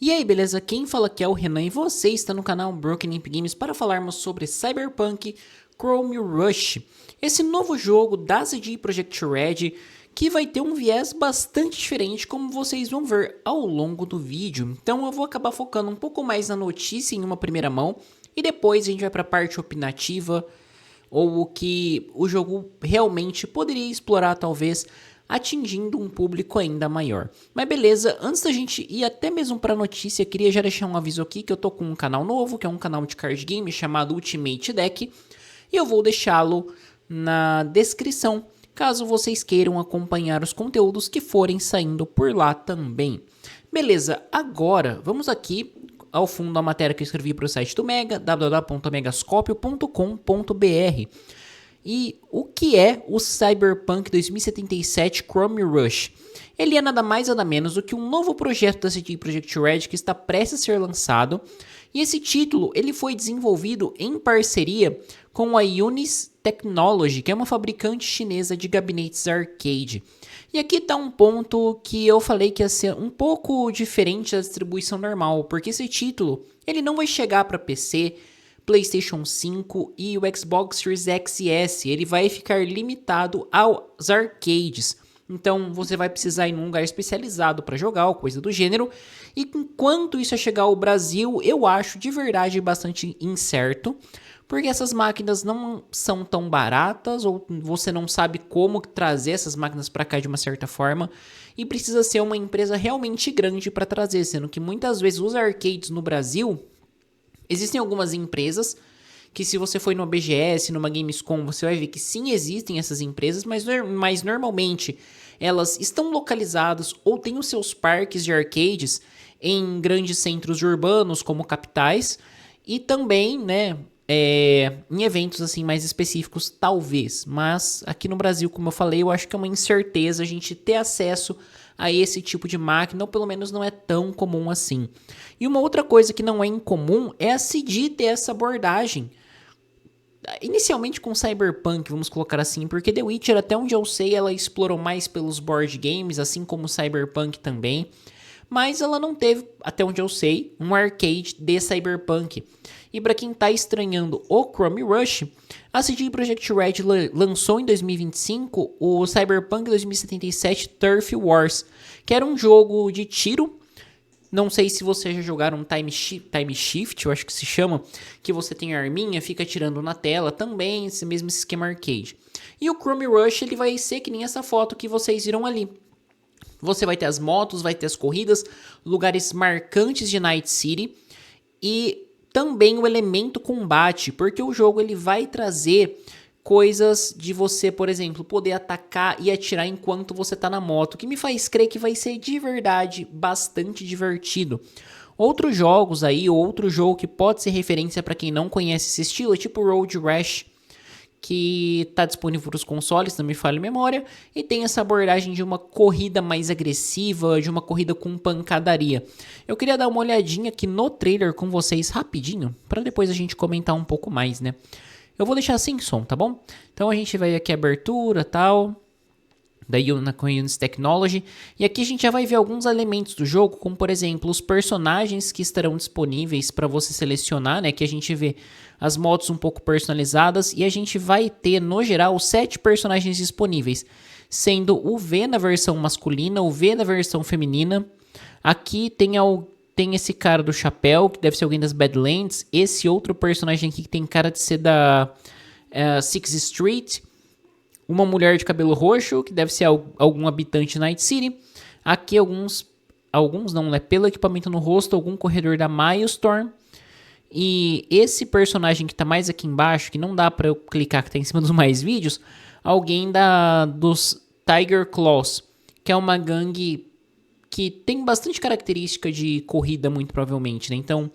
E aí, beleza? Quem fala aqui é o Renan e você está no canal Broken Imp Games para falarmos sobre Cyberpunk Chrome Rush, esse novo jogo da CD Projekt Red que vai ter um viés bastante diferente, como vocês vão ver ao longo do vídeo. Então eu vou acabar focando um pouco mais na notícia em uma primeira mão e depois a gente vai para a parte opinativa, ou o que o jogo realmente poderia explorar, talvez atingindo um público ainda maior. Mas beleza, antes da gente ir até mesmo para a notícia, queria já deixar um aviso aqui que eu tô com um canal novo, que é um canal de card game chamado Ultimate Deck, e eu vou deixá-lo na descrição, caso vocês queiram acompanhar os conteúdos que forem saindo por lá também. Beleza, agora vamos aqui ao fundo da matéria que eu escrevi para o site do Mega, www.megascopio.com.br. E o que é o Cyberpunk 2077 Chrome Rush? Ele é nada mais nada menos do que um novo projeto da CD Projekt Red que está prestes a ser lançado. E esse título ele foi desenvolvido em parceria com a Unis Technology, que é uma fabricante chinesa de gabinetes arcade. E aqui está um ponto que eu falei que ia ser um pouco diferente da distribuição normal, porque esse título ele não vai chegar para PC, PlayStation 5 e o Xbox Series X e S. Ele vai ficar limitado aos arcades. Então você vai precisar ir num lugar especializado para jogar ou coisa do gênero. E enquanto isso chegar ao Brasil, eu acho de verdade bastante incerto, porque essas máquinas não são tão baratas, ou você não sabe como trazer essas máquinas para cá de uma certa forma, e precisa ser uma empresa realmente grande para trazer, sendo que muitas vezes os arcades no Brasil, existem algumas empresas que, se você for numa BGS, numa Gamescom, você vai ver que sim, existem essas empresas, mas normalmente elas estão localizadas ou têm os seus parques de arcades em grandes centros urbanos como capitais, e também, né, em eventos assim mais específicos, talvez. Mas aqui no Brasil, como eu falei, eu acho que é uma incerteza a gente ter acesso a esse tipo de máquina, ou pelo menos não é tão comum assim. E uma outra coisa que não é incomum é a CD ter essa abordagem. Inicialmente com Cyberpunk, vamos colocar assim, porque The Witcher, até onde eu sei, ela explorou mais pelos board games, assim como Cyberpunk também. Mas ela não teve, até onde eu sei, um arcade de Cyberpunk. E para quem tá estranhando o Chrome Rush, a CD Projekt Red lançou em 2025 o Cyberpunk 2077 Turf Wars, que era um jogo de tiro. Não sei se vocês já jogaram Time Shift, eu acho que se chama, que você tem a arminha, fica atirando na tela, também esse mesmo esquema arcade. E o Chrome Rush ele vai ser que nem essa foto que vocês viram ali. Você vai ter as motos, vai ter as corridas, lugares marcantes de Night City e também o elemento combate, porque o jogo ele vai trazer coisas de você, por exemplo, poder atacar e atirar enquanto você tá na moto, que me faz crer que vai ser de verdade bastante divertido. Outros jogos aí, outro jogo que pode ser referência para quem não conhece esse estilo, é tipo Road Rash, que está disponível para os consoles, não me falha a memória, e tem essa abordagem de uma corrida mais agressiva, de uma corrida com pancadaria. Eu queria dar uma olhadinha aqui no trailer com vocês rapidinho, para depois a gente comentar um pouco mais, né? Eu vou deixar sem som, tá bom? Então a gente vai aqui a abertura e tal, da Unis Technology, e aqui a gente já vai ver alguns elementos do jogo, como por exemplo os personagens que estarão disponíveis para você selecionar, né? Que a gente vê as motos um pouco personalizadas, e a gente vai ter no geral 7 personagens disponíveis, sendo o V na versão masculina, o V na versão feminina. Aqui tem esse cara do chapéu, que deve ser alguém das Badlands, esse outro personagem aqui que tem cara de ser da Sixth Street, uma mulher de cabelo roxo, que deve ser algum habitante de Night City. Aqui alguns não, né? Pelo equipamento no rosto, algum corredor da Milestone. E esse personagem que tá mais aqui embaixo, que não dá pra eu clicar, que tá em cima dos mais vídeos, alguém dos Tiger Claws, que é uma gangue que tem bastante característica de corrida, muito provavelmente, né? Então,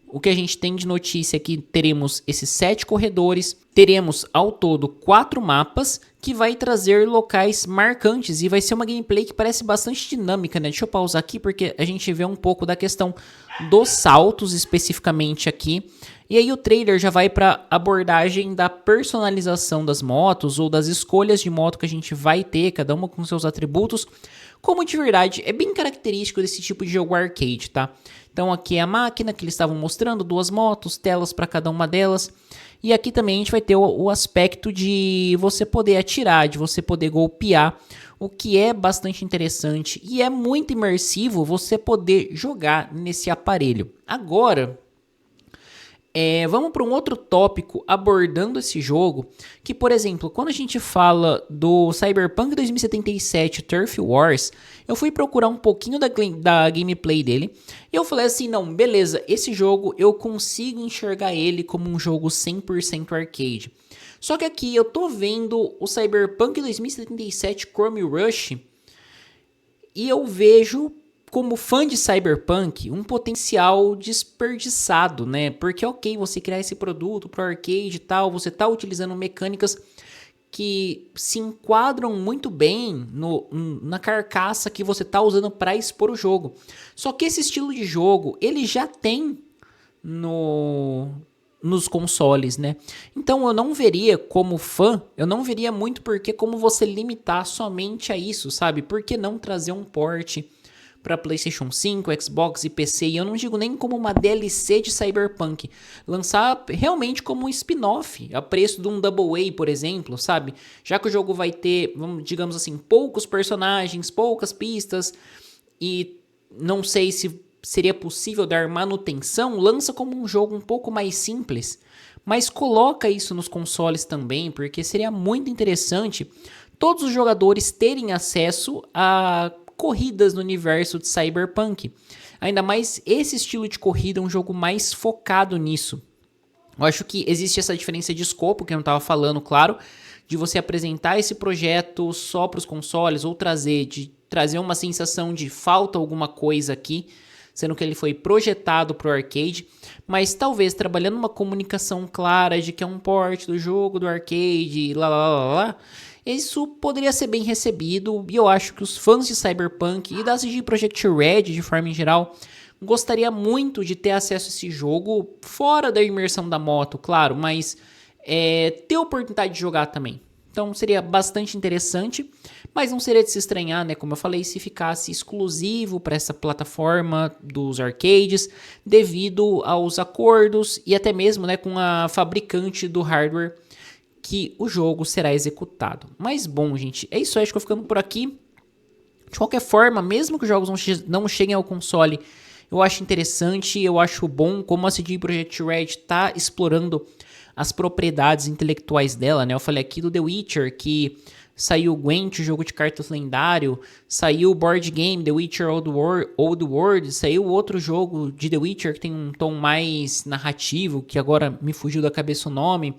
o que a gente tem de notícia é que teremos esses 7 corredores, teremos ao todo 4 mapas, que vai trazer locais marcantes, e vai ser uma gameplay que parece bastante dinâmica, né? Deixa eu pausar aqui porque a gente vê um pouco da questão dos saltos especificamente aqui. E aí o trailer já vai para abordagem da personalização das motos, ou das escolhas de moto que a gente vai ter, cada uma com seus atributos, como de verdade é bem característico desse tipo de jogo arcade, tá? Então aqui é a máquina que eles estavam mostrando, 2 motos, telas para cada uma delas. E aqui também a gente vai ter o aspecto de você poder atirar, de você poder golpear, o que é bastante interessante e é muito imersivo você poder jogar nesse aparelho. Agora, vamos para um outro tópico abordando esse jogo, que, por exemplo, quando a gente fala do Cyberpunk 2077 Turf Wars, eu fui procurar um pouquinho da gameplay dele, e eu falei assim, não, beleza, esse jogo eu consigo enxergar ele como um jogo 100% arcade. Só que aqui eu tô vendo o Cyberpunk 2077 Chrome Rush, e eu vejo, como fã de Cyberpunk, um potencial desperdiçado, né? Porque ok, você criar esse produto pro arcade e tal, você tá utilizando mecânicas que se enquadram muito bem na carcaça que você tá usando para expor o jogo. Só que esse estilo de jogo, ele já tem nos consoles, né? Então eu não veria como fã, eu não veria muito porque como você limitar somente a isso, sabe? Por que não trazer um port para PlayStation 5, Xbox e PC, e eu não digo nem como uma DLC de Cyberpunk, lançar realmente como um spin-off, a preço de um Double A, por exemplo, sabe? Já que o jogo vai ter, digamos assim, poucos personagens, poucas pistas, e não sei se seria possível dar manutenção, lança como um jogo um pouco mais simples, mas coloca isso nos consoles também, porque seria muito interessante todos os jogadores terem acesso a corridas no universo de Cyberpunk. Ainda mais esse estilo de corrida é um jogo mais focado nisso. Eu acho que existe essa diferença de escopo, que eu não estava falando, claro, de você apresentar esse projeto só para os consoles ou trazer uma sensação de falta alguma coisa aqui, sendo que ele foi projetado para o arcade, mas talvez trabalhando uma comunicação clara de que é um port do jogo do arcade, isso poderia ser bem recebido, e eu acho que os fãs de Cyberpunk e da CD Projekt Red, de forma em geral, gostaria muito de ter acesso a esse jogo fora da imersão da moto, claro, mas ter a oportunidade de jogar também. Então seria bastante interessante, mas não seria de se estranhar, né? Como eu falei, se ficasse exclusivo para essa plataforma dos arcades, devido aos acordos e até mesmo, né, com a fabricante do hardware que o jogo será executado. Mas bom, gente, é isso aí, acho que eu ficando por aqui. De qualquer forma, mesmo que os jogos não cheguem ao console, eu acho interessante, eu acho bom como a CD Projekt Red está explorando as propriedades intelectuais dela, né? Eu falei aqui do The Witcher, que saiu o Gwent, o jogo de cartas lendário, saiu o board game The Witcher Old World, saiu outro jogo de The Witcher que tem um tom mais narrativo, que agora me fugiu da cabeça o nome.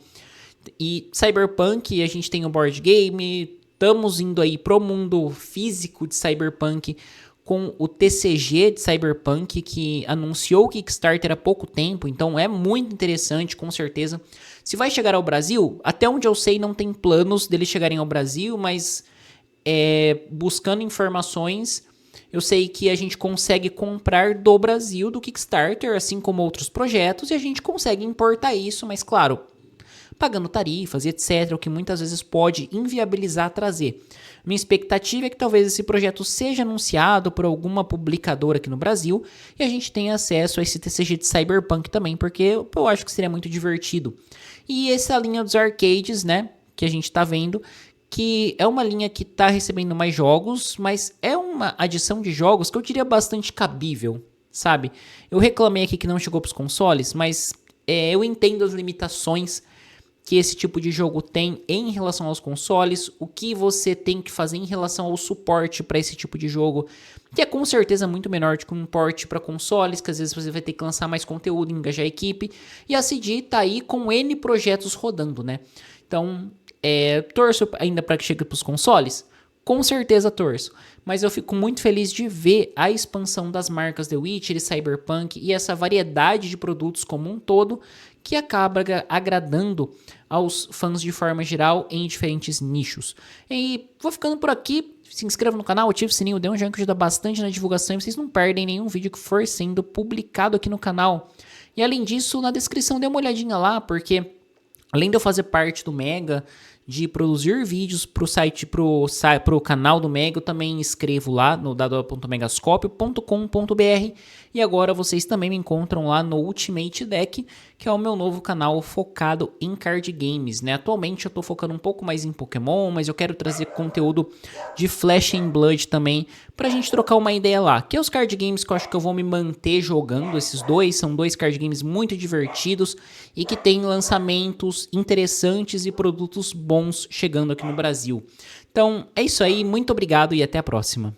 E Cyberpunk, a gente tem o board game, estamos indo aí pro mundo físico de Cyberpunk com o TCG de Cyberpunk, que anunciou o Kickstarter há pouco tempo, então é muito interessante, com certeza. Se vai chegar ao Brasil, até onde eu sei não tem planos deles chegarem ao Brasil, mas buscando informações, eu sei que a gente consegue comprar do Brasil, do Kickstarter, assim como outros projetos, e a gente consegue importar isso, mas claro, pagando tarifas e etc, o que muitas vezes pode inviabilizar trazer. Minha expectativa é que talvez esse projeto seja anunciado por alguma publicadora aqui no Brasil e a gente tenha acesso a esse TCG de Cyberpunk também, porque eu acho que seria muito divertido. E essa linha dos arcades, né, que a gente tá vendo, que é uma linha que tá recebendo mais jogos, mas é uma adição de jogos que eu diria bastante cabível, sabe? Eu reclamei aqui que não chegou pros consoles, mas eu entendo as limitações que esse tipo de jogo tem em relação aos consoles, o que você tem que fazer em relação ao suporte para esse tipo de jogo, que é com certeza muito menor do que um port para consoles, que às vezes você vai ter que lançar mais conteúdo, engajar a equipe, e a CD tá aí com N projetos rodando, né? Então, torço ainda para que chegue para os consoles? Com certeza torço, mas eu fico muito feliz de ver a expansão das marcas The Witcher e Cyberpunk e essa variedade de produtos como um todo que acaba agradando aos fãs de forma geral em diferentes nichos. E vou ficando por aqui, se inscreva no canal, ative o sininho, dê um joinha que ajuda bastante na divulgação e vocês não perdem nenhum vídeo que for sendo publicado aqui no canal. E além disso, na descrição dê uma olhadinha lá, porque além de eu fazer parte do Mega, de produzir vídeos pro canal do Mega, eu também escrevo lá no www.megascopio.com.br. E agora vocês também me encontram lá no Ultimate Deck, que é o meu novo canal focado em card games, né? Atualmente eu tô focando um pouco mais em Pokémon, mas eu quero trazer conteúdo de Flesh and Blood também, pra gente trocar uma ideia lá. Que é os card games que eu acho que eu vou me manter jogando, esses dois, são dois card games muito divertidos e que tem lançamentos interessantes e produtos bons chegando aqui no Brasil. Então é isso aí, muito obrigado e até a próxima.